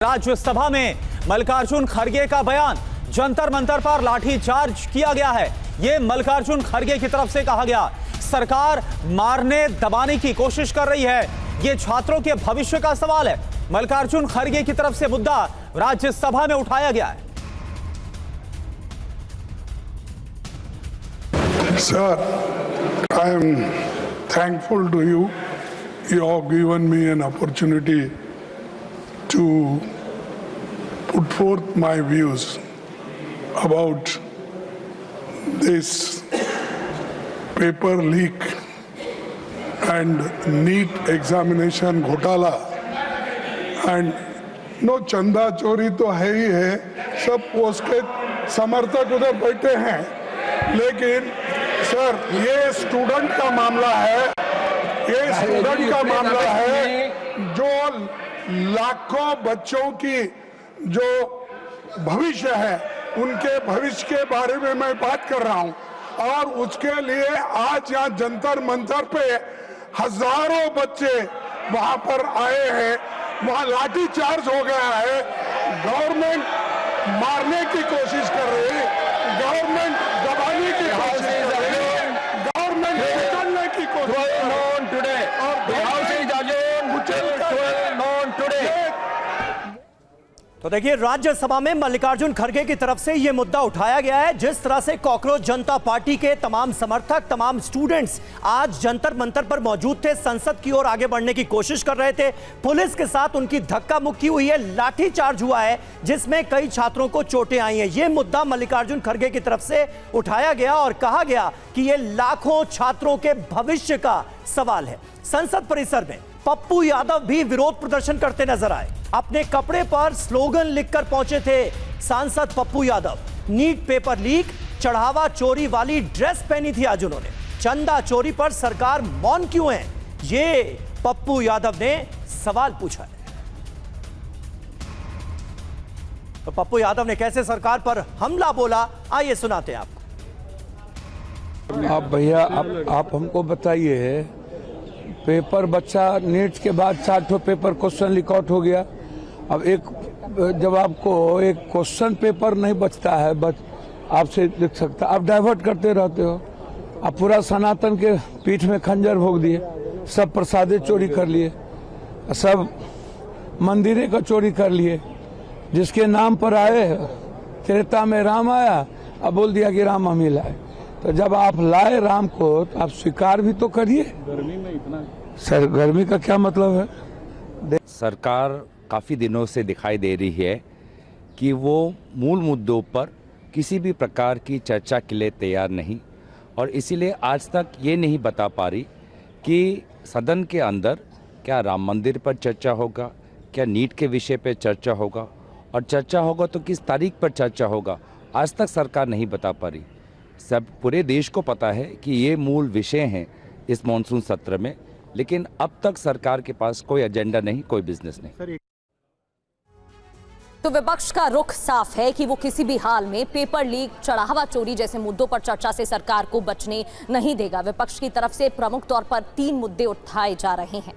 राज्यसभा में मल्लिकार्जुन खड़गे का बयान, जंतर मंतर पर लाठीचार्ज किया गया है। यह मल्लिकार्जुन खड़गे की तरफ से कहा गया। सरकार मारने दबाने की कोशिश कर रही है। यह छात्रों के भविष्य का सवाल है। मल्लिकार्जुन खड़गे की तरफ से मुद्दा राज्यसभा में उठाया गया है। Sir, I am thankful to you. You have given me an opportunity to put forth my views about this paper leak and NEET examination घोटाला and no चंदा चोरी तो है ही है, सब उसके समर्थक उधर बैठे हैं, लेकिन सर ये स्टूडेंट का मामला है, ये स्टूडेंट का मामला है जो लाखों बच्चों की जो भविष्य है उनके भविष्य के बारे में मैं बात कर रहा हूं। और उसके लिए आज यहाँ जंतर मंतर पे हजारों बच्चे वहां पर आए हैं, वहां लाठी चार्ज हो गया है। गवर्नमेंट मारने की कोशिश कर रही है, गवर्नमेंट दबाने की कोशिश कर रही है, गवर्नमेंट पकड़ने की कोशिश कर रही है। तो देखिए, राज्यसभा में मल्लिकार्जुन खड़गे की तरफ से यह मुद्दा उठाया गया है। जिस तरह से कॉकरोच जनता पार्टी के तमाम समर्थक, तमाम स्टूडेंट्स आज जंतर मंतर पर मौजूद थे, संसद की ओर आगे बढ़ने की कोशिश कर रहे थे। पुलिस के साथ उनकी धक्का मुक्की हुई है, लाठीचार्ज हुआ है, जिसमें कई छात्रों को चोटें आई हैं। यह मुद्दा मल्लिकार्जुन खड़गे की तरफ से उठाया गया और कहा गया कि यह लाखों छात्रों के भविष्य का सवाल है। संसद परिसर में पप्पू यादव भी विरोध प्रदर्शन करते नजर आए। अपने कपड़े पर स्लोगन लिखकर पहुंचे थे सांसद Pappu Yadav. NEET paper leak, चढ़ावा चोरी वाली ड्रेस पहनी थी आज उन्होंने। चंदा चोरी पर सरकार मौन क्यों है, ये पप्पू यादव ने सवाल पूछा है। तो पप्पू यादव ने कैसे सरकार पर हमला बोला, आइए सुनाते हैं आपको। आप भैया आप हमको बताइए, पेपर बच्चा नीट के बाद 4 पेपर क्वेश्चन लीक आउट हो गया। अब जब आपको एक क्वेश्चन पेपर नहीं बचता है, आपसे लिख सकता, आप डाइवर्ट करते रहते हो। आप पूरा सनातन के पीठ में खंजर भोग दिए, सब प्रसादे चोरी कर लिए, सब मंदिरे का चोरी कर लिए। जिसके नाम पर आए, त्रेता में राम आया, अब बोल दिया कि राम हम ही लाए। तो जब आप लाए राम को तो आप स्वीकार भी तो करिए। गर्मी में इतना सर, गर्मी का क्या मतलब है? सरकार काफ़ी दिनों से दिखाई दे रही है कि वो मूल मुद्दों पर किसी भी प्रकार की चर्चा के लिए तैयार नहीं, और इसीलिए आज तक ये नहीं बता पा रही कि सदन के अंदर क्या राम मंदिर पर चर्चा होगा, क्या नीट के विषय पर चर्चा होगा, और चर्चा होगा तो किस तारीख पर चर्चा होगा, आज तक सरकार नहीं बता पा रही। सब पूरे देश को पता है कि ये मूल विषय हैं इस मॉनसून सत्र में, लेकिन अब तक सरकार के पास कोई एजेंडा नहीं, कोई बिजनेस नहीं। तो विपक्ष का रुख साफ है कि वो किसी भी हाल में पेपर लीक, चढ़ावा चोरी जैसे मुद्दों पर चर्चा से सरकार को बचने नहीं देगा। विपक्ष की तरफ से प्रमुख तौर पर 3 मुद्दे उठाए जा रहे हैं।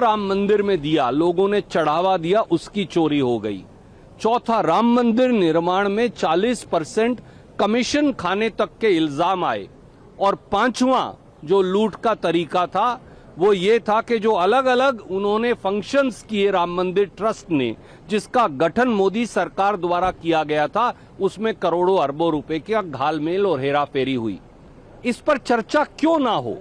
राम मंदिर में दिया, लोगों ने चढ़ावा दिया, उसकी चोरी हो गई। चौथा, राम मंदिर निर्माण में 40% कमीशन खाने तक के इल्जाम आए। और 5वां जो लूट का तरीका था वो ये था कि जो अलग अलग उन्होंने फंक्शंस किए राम मंदिर ट्रस्ट ने, जिसका गठन मोदी सरकार द्वारा किया गया था, उसमें करोड़ों अरबों रुपए का घालमेल और हेराफेरी हुई। इस पर चर्चा क्यों ना हो,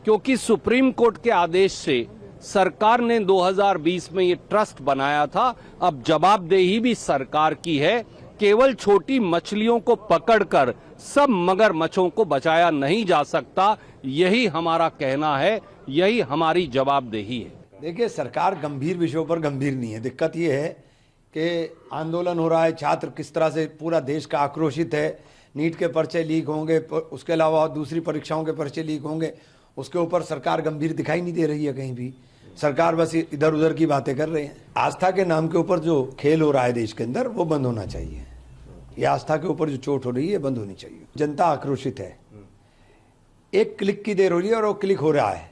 क्योंकि सुप्रीम कोर्ट के आदेश से सरकार ने 2020 में ये ट्रस्ट बनाया था। अब जवाबदेही भी सरकार की है। केवल छोटी मछलियों को पकड़कर सब मगरमच्छों को बचाया नहीं जा सकता, यही हमारा कहना है, यही हमारी जवाबदेही है। देखिए, सरकार गंभीर विषयों पर गंभीर नहीं है। दिक्कत ये है कि आंदोलन हो रहा है, छात्र किस तरह से पूरा देश का आक्रोशित है, नीट के पर्चे लीक होंगे, उसके अलावा दूसरी परीक्षाओं के पर्चे लीक होंगे, उसके ऊपर सरकार गंभीर दिखाई नहीं दे रही है। कहीं भी सरकार बस इधर उधर की बातें कर रहे हैं। आस्था के नाम के ऊपर जो खेल हो रहा है देश के अंदर, वो बंद होना चाहिए। ये आस्था के ऊपर जो चोट हो रही है बंद होनी चाहिए। जनता आक्रोशित है, एक क्लिक की देर हो रही है और वो क्लिक हो रहा है।